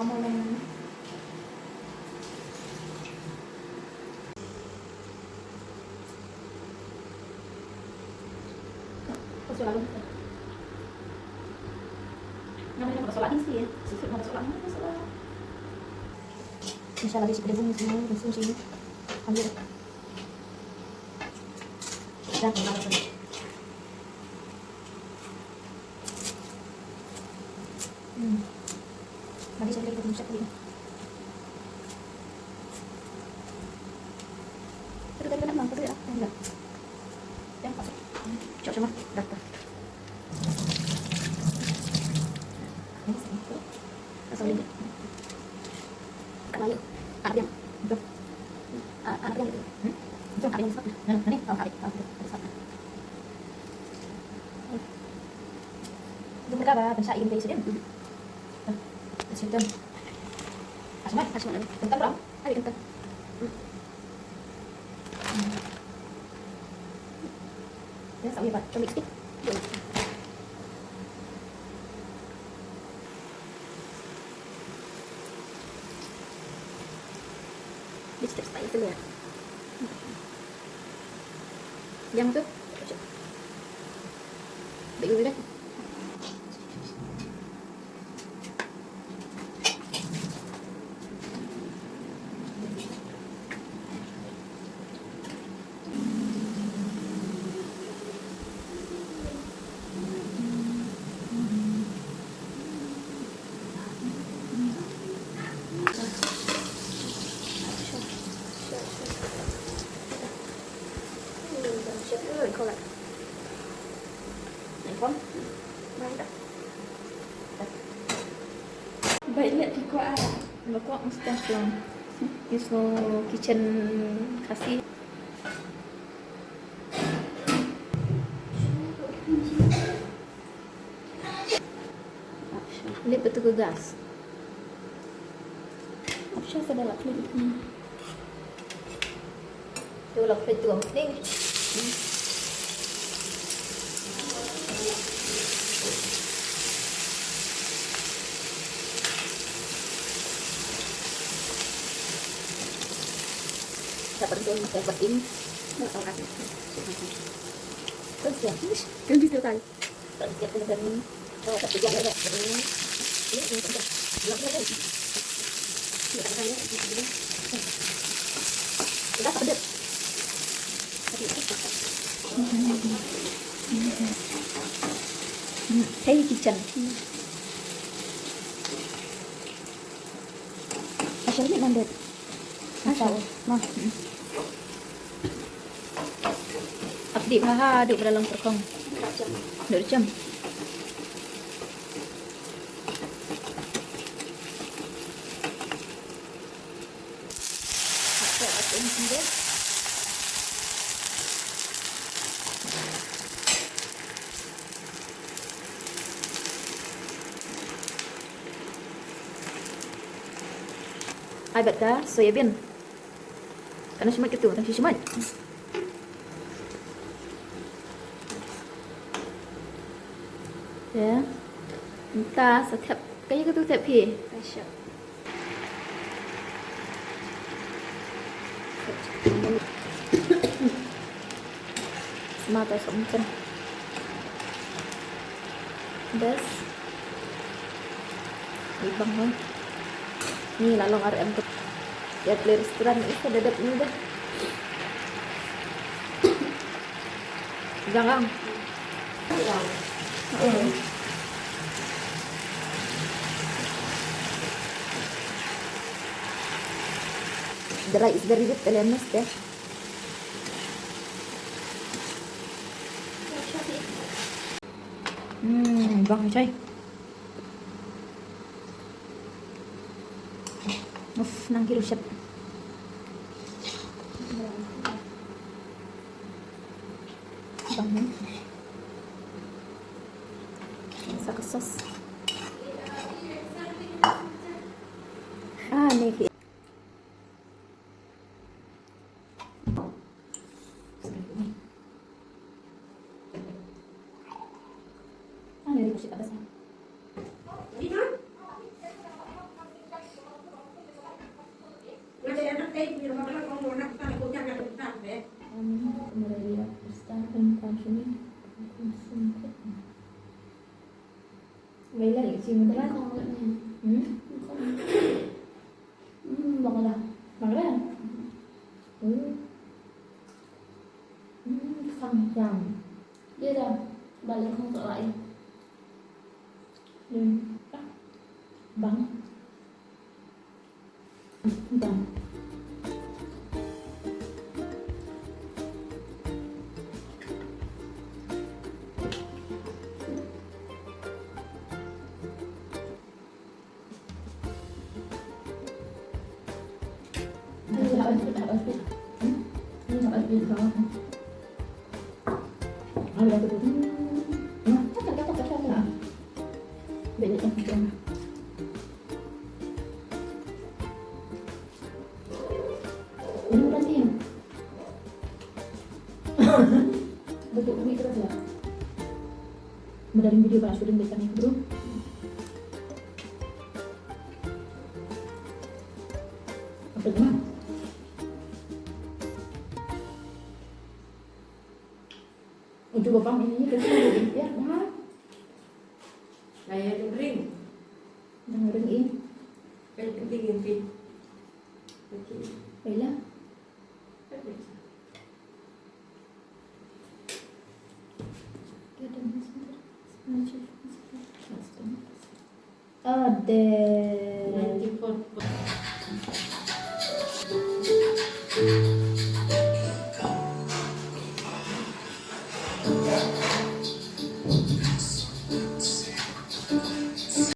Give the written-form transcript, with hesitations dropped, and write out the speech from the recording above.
Kamu yang masuk lalu. Namanya masuk lagi sih ya. Susu masuk lagi masuk lagi. Insya Allah di sini semua musim sini. Ambil. Dah kenal kan. Mari saya lihat musik ini. Itu tadi kan mampu ya? Enggak. Yang pasang. Coba semua daftar. Ini sih. Pasang lagi. Kalau ada yang itu. Ada yang itu. Itu ada yang satu. Nah, ini kalau ada satu. Itu mereka pensain dari sini. Sistem. Asma lagi. Kentang berapa? Ada kentang. Ya, sampai Pak. Coba mix. Di step itu ya. Yang tuh. Bingung deh. Kolak. Này không? Mai đó. Vậy lihat di kuah. Kuah mustahil. Itu kitchen kasih. Lihat betul ke gas. Option sudah lah klik. Tuh lah klik tuh nih. Seperti yang saya buat ini, nggak tahu kasih. Terus ya, kan bisa tahu. Terus ya dari satu jam ada ini sudah belum ada. Sudah ada ini. Sudah padat. Hey kitchen. Asalnya mandat. Asal, mah. Abdi paha duduk dalam perkong. 2 jam. Ai bata soybean. Karena cuma gitu, tapi cuma. Ya. Entah setiap kayaknya gitu tiap pi. Masya. Semata sompen. Das. Ibang kan. Nih lalong RM tuh. Ya beli restoran itu dadap ini dah. Jangan. Dry is very good lemes deh. Bang coy. Nang kilo siya. Bang. Sa sos. Nih. Ini masih atasnya. Kemudian perstahan konsumen konsumsi. Vậy là những gì mình thấy Con vậy nè. Con. bằng là bằng đấy à? Phăng rằng Biết rồi, bà lên không sợ lại. lên bắt bắn bằng Anh là ở Việt. nhưng mà ở Việt Nam ở đây tôi chắc là các không là để để trong trong ini berarti ya betul ini kita ya dari video pas syuting besarnya bro apa gimana coba bang ini kita ya nah Kayak ring, dengerin kayak ring. Baiklah. Ada. 94.